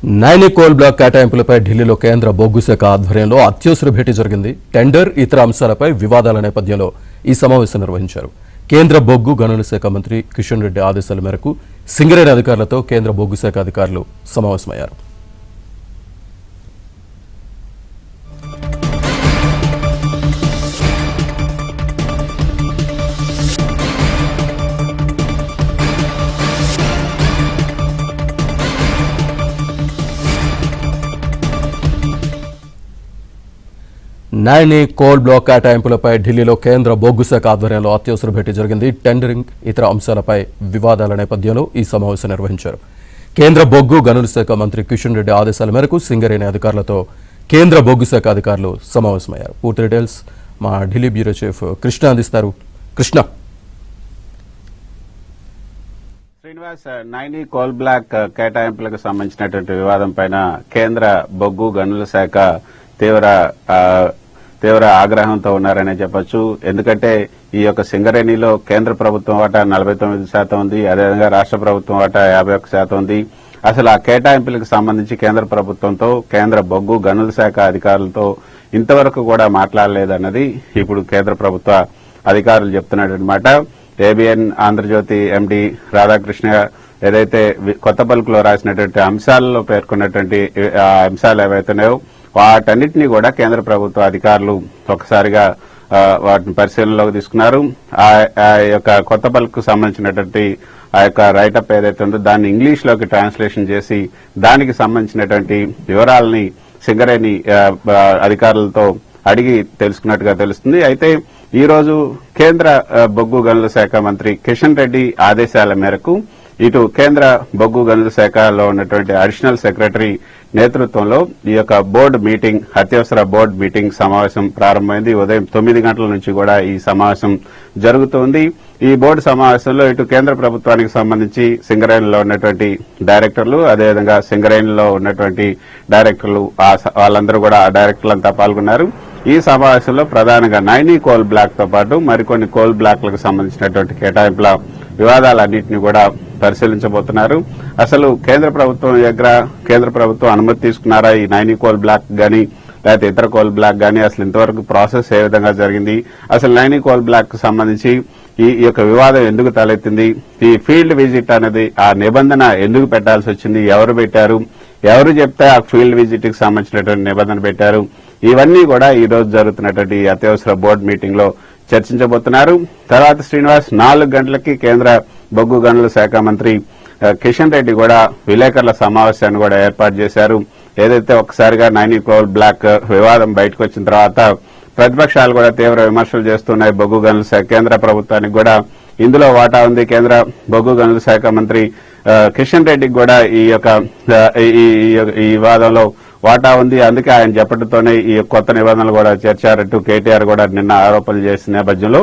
Naini coal block కేటాయింపులపై ఢిల్లీలో కేంద్ర బొగ్గు శాఖ ఆధ్వర్యంలో అత్యవసర భేటీ జరిగింది. టెండర్ ఇతర అంశాలపై వివాదాల నేపథ్యంలో ఈ సమావేశం నిర్వహించారు. కేంద్ర బొగ్గు గనుల శాఖ మంత్రి కిషన్ రెడ్డి ఆదేశాల మేరకు సింగరేణి అధికారులతో కేంద్ర బొగ్గు శాఖ అధికారులు సమావేశమయ్యారు. నైని కోల్ బ్లాక్ కేటాయింపులపై ఢిల్లీలో కేంద్ర బొగ్గు శాఖ ఆధ్వర్యంలో అత్యవసర భేటీ జరిగింది. టెండరింగ్ ఇతర అంశాలపై వివాదాల నేపథ్యంలో ఈ సమావేశం నిర్వహించారు. కేంద్ర బొగ్గు గనుల శాఖ మంత్రి కిషన్ రెడ్డి ఆదేశాల మేరకు సింగరేణి అధికారులతో కేంద్ర బొగ్గు శాఖ అధికారులు సమావేశమయ్యారు. పూర్తి డీటెయిల్స్ మా ఢిల్లీ బ్యూరో చీఫ్ కృష్ణ అందిస్తారు. కృష్ణ, శ్రీనివాస్, నైని కోల్ బ్లాక్ కేటాయింపులకు సంబంధించినటువంటి వివాదం పైన కేంద్ర బొగ్గు గనుల శాఖ తీవ్ర ఆగ్రహంతో ఉన్నారనే చెప్పొచ్చు. ఎందుకంటే ఈ యొక్క సింగరేణిలో కేంద్ర ప్రభుత్వం వాటా 49% ఉంది, అదేవిధంగా రాష్ట్ర ప్రభుత్వం వాటా 51% ఉంది. అసలు ఆ కేటాయింపులకు సంబంధించి కేంద్ర ప్రభుత్వంతో కేంద్ర బొగ్గు గనుల శాఖ అధికారులతో ఇంతవరకు కూడా మాట్లాడలేదన్నది ఇప్పుడు కేంద్ర ప్రభుత్వ అధికారులు చెప్తున్నమాట. ఏబిఎన్ ఆంధ్రజ్యోతి ఎండి రాధాకృష్ణ ఏదైతే కొత్త పలుకులో రాసినటువంటి అంశాలలో పేర్కొన్నటువంటి అంశాలు ఏవైతున్నాయో వాటన్నిటినీ కూడా కేంద్ర ప్రభుత్వ అధికారులు ఒకసారిగా వాటిని పరిశీలనలోకి తీసుకున్నారు. ఆ యొక్క కొత్త పలుకు సంబంధించినటువంటి ఆ యొక్క రైటప్ ఏదైతే ఉందో దాన్ని ఇంగ్లీష్ లోకి ట్రాన్స్లేషన్ చేసి దానికి సంబంధించినటువంటి వివరాలని సింగరేణి అధికారులతో అడిగి తెలుసుకున్నట్టుగా తెలుస్తుంది. అయితే ఈ రోజు కేంద్ర బొగ్గు గనుల శాఖ మంత్రి కిషన్ రెడ్డి ఆదేశాల మేరకు ఇటు కేంద్ర బొగ్గు గనుల శాఖలో ఉన్నటువంటి అడిషనల్ సెక్రటరీ నేతృత్వంలో ఈ యొక్క బోర్డు మీటింగ్, అత్యవసర బోర్డు మీటింగ్ సమావేశం ప్రారంభమైంది. ఉదయం 9 గంటల నుంచి కూడా ఈ సమావేశం జరుగుతోంది. ఈ బోర్డు సమావేశంలో ఇటు కేంద్ర ప్రభుత్వానికి సంబంధించి సింగరేణిలో ఉన్నటువంటి డైరెక్టర్లు, అదేవిధంగా సింగరేణిలో ఉన్నటువంటి డైరెక్టర్లు వాళ్ళందరూ కూడా ఆ డైరెక్టర్లంతా పాల్గొన్నారు. ఈ సమావేశంలో ప్రధానంగా నైని కోల్ బ్లాక్ తో పాటు మరికొన్ని కోల్ బ్లాక్లకు సంబంధించినటువంటి కేటాయింపుల వివాదాలన్నింటినీ కూడా పరిశీలించబోతున్నారు. అసలు కేంద్ర ప్రభుత్వం అనుమతి తీసుకున్నారా ఈ నైని కోల్ బ్లాక్ గాని లేకపోతే ఇతర కోల్ బ్లాక్ గాని, అసలు ఇంతవరకు ప్రాసెస్ ఏ విధంగా జరిగింది, అసలు నైని కోల్ బ్లాక్ కు సంబంధించి ఈ యొక్క వివాదం ఎందుకు తలెత్తింది, ఈ ఫీల్డ్ విజిట్ అనేది ఆ నిబంధన ఎందుకు పెట్టాల్సి వచ్చింది, ఎవరు పెట్టారు, ఎవరు చెప్తే ఆ ఫీల్డ్ విజిట్ కి సంబంధించినటువంటి నిబంధన పెట్టారు, ఇవన్నీ కూడా ఈ రోజు జరుగుతున్నటువంటి అత్యవసర బోర్డు మీటింగ్ లో చర్చించబోతున్నారు. తర్వాత శ్రీనివాస్ 4 గంటలకి కేంద్ర బొగ్గు గనుల శాఖ మంత్రి కిషన్ రెడ్డి కూడా విలేకరుల సమావేశాన్ని కూడా ఏర్పాటు చేశారు. ఏదైతే ఒకసారిగా నైని కోల్ బ్లాక్ వివాదం బయటకు వచ్చిన తర్వాత ప్రతిపక్షాలు కూడా తీవ్ర విమర్శలు చేస్తున్నాయి. బొగ్గు గనుల శాఖ కేంద్ర ప్రభుత్వానికి కూడా ఇందులో వాటా ఉంది. కేంద్ర బొగ్గు గనుల శాఖ మంత్రి కిషన్ రెడ్డికి కూడా ఈ వివాదంలో వాటా ఉంది. అందుకే ఆయన చెప్పడంతోనే ఈ కొత్త నిబంధనలు కూడా చేర్చారంటూ కేటీఆర్ కూడా నిన్న ఆరోపణలు చేసిన నేపథ్యంలో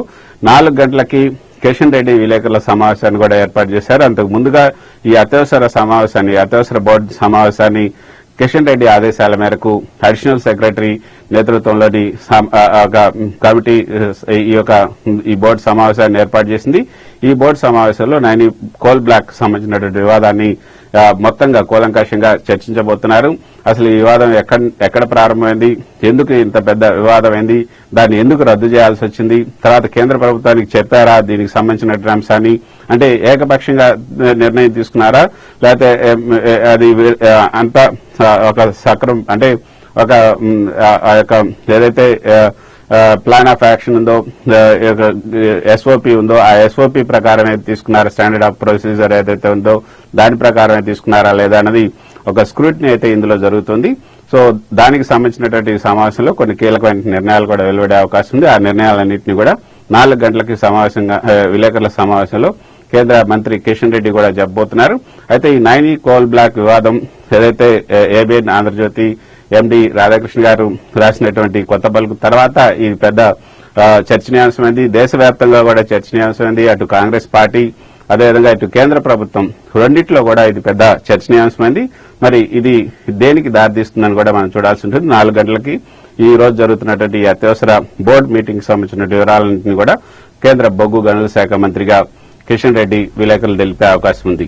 4 గంటలకి కిషన్ రెడ్డి విలేకరుల సమావేశాన్ని కూడా ఏర్పాటు చేశారు. అంతకు ముందుగా ఈ అత్యవసర బోర్డు సమావేశాన్ని కిషన్ రెడ్డి ఆదేశాల మేరకు అడిషనల్ సెక్రటరీ నేతృత్వంలోని కమిటీ ఈ బోర్డు సమావేశాన్ని ఏర్పాటు చేసింది. ఈ బోర్డు సమావేశంలో నైని కోల్ బ్లాక్ సంబంధించినటువంటి వివాదాన్ని మొత్తంగా కూలంకషంగా చర్చించబోతున్నారు. అసలు ఈ వివాదం ఎక్కడ ప్రారంభమైంది, ఎందుకు ఇంత పెద్ద వివాదం అయింది, దాన్ని ఎందుకు రద్దు చేయాల్సి వచ్చింది, తర్వాత కేంద్ర ప్రభుత్వానికి చెప్పారా దీనికి సంబంధించినటువంటి అంశాన్ని, అంటే ఏకపక్షంగా నిర్ణయం తీసుకున్నారా లేకపోతే అది అంతా ఒక సక్రమం అంటే ఒక ఏదైతే ప్లాన్ ఆఫ్ యాక్షన్ ఉందో, ఎస్ఓపి ఉందో ఆ ఎస్ఓపి ప్రకారం అయితే తీసుకున్నారా, స్టాండర్డ్ ఆఫ్ ప్రొసీజర్ ఏదైతే ఉందో దాని ప్రకారమే తీసుకున్నారా లేదా అన్నది ఒక స్క్రూటినీ అయితే ఇందులో జరుగుతుంది. సో దానికి సంబంధించినటువంటి సమావేశంలో కొన్ని కీలకమైన నిర్ణయాలు కూడా వెలువడే అవకాశం ఉంది. ఆ నిర్ణయాలన్నింటినీ కూడా 4 గంటలకి విలేకరుల సమావేశంలో కేంద్ర మంత్రి కిషన్ రెడ్డి కూడా చెప్పబోతున్నారు. అయితే ఈ నైని కోల్ బ్లాక్ వివాదం ఏదైతే ఏబిఎన్ ఆంధ్రజ్యోతి ఎండి రాధాకృష్ణ గారు రాసినటువంటి కొత్త పలుకు తర్వాత ఇది పెద్ద చర్చనీయాంశమైంది. దేశవ్యాప్తంగా కూడా చర్చనీయాంశమైంది. అటు కాంగ్రెస్ పార్టీ అదేవిధంగా ఇటు కేంద్ర ప్రభుత్వం రెండిట్లో కూడా ఇది పెద్ద చర్చనీయాంశమైంది. మరి ఇది దేనికి దారితీస్తుందని కూడా మనం చూడాల్సి ఉంటుంది. 4 గంటలకి ఈ రోజు జరుగుతున్నటువంటి అత్యవసర బోర్డు మీటింగ్ సంబంధించిన వివరాలన్నింటినీ కూడా కేంద్ర బొగ్గు గనుల శాఖ మంత్రిగా కిషన్ రెడ్డి విలేకరులు తెలిపే అవకాశం ఉంది.